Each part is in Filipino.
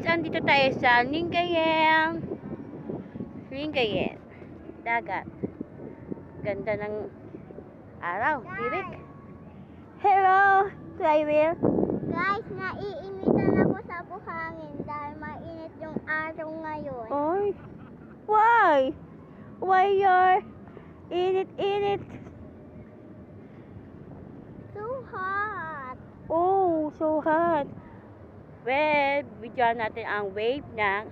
guys, andito tayo sa Lingayen. Lingayen. Dagat. Ganda ng araw. Tirik. Hello, Flywheel. Guys, naiinitan ako sa buhangin dahil mainit yung araw ngayon. Oy. Why? Why you're init? So hot. Oh, so hot. Well, video natin ang wave ng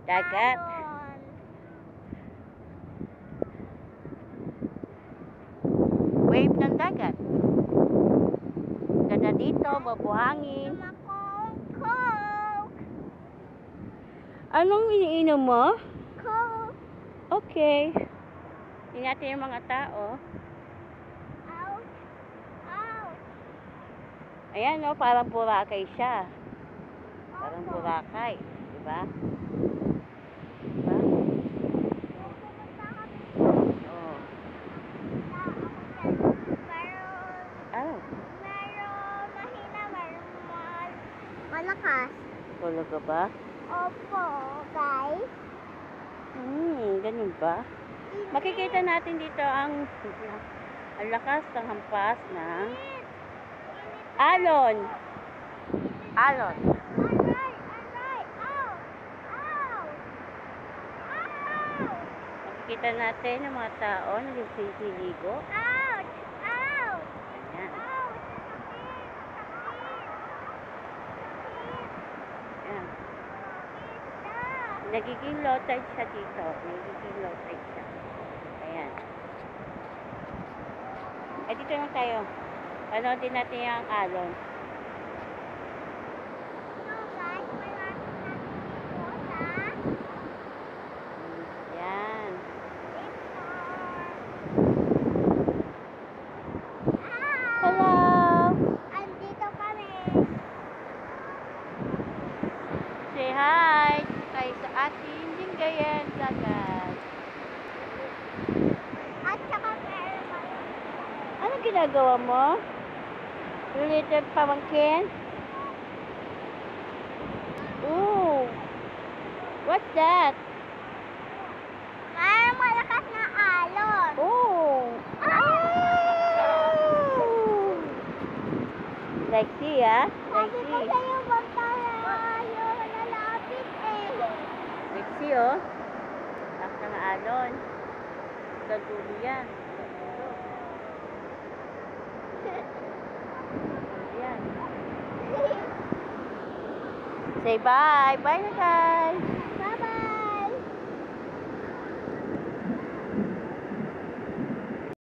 dagat. Alon. Wave ng dagat. Ganda dito, mabuhangin. Coke. Anong iniinom mo? Coke. Okay. Tingnan natin yung mga tao. Out. Out. Ayan, no, parang Boracay siya. Parang Boracay. Diba? Diba? Oh. Oh. Meron mahina, meron malakas. Talaga ba? Opo, guys. Ganun ba? Makikita natin dito ang lakas ng hampas ng alon. Alon. Aray. Ow. Ow. Ow. Makikita natin ang mga tao na nagsisiligo. Ouch. Ouch. Ayan. Ouch. Ayan. Nagiging low tide siya dito. Nagiging low tide siya. Ayan. Ay, dito lang tayo. Panoodin natin yung alon. No, guys, malapit na dito sa Ayan. Hello! Andito kami. Say hi! Tayo sa ating Lingayen dagat. At saka meron kami. Anong ginagawa mo? Related pamangkin? Ooh! What's that? Mayroong malakas na alon. Oh! Lexi, ah? Sabi ko Lexi. sa'yo, wag tayo lalapit eh. Lexi, oh. Lakas ng alon. Gagulo yan. Gagulo. Yan. Say bye. Bye na, guys.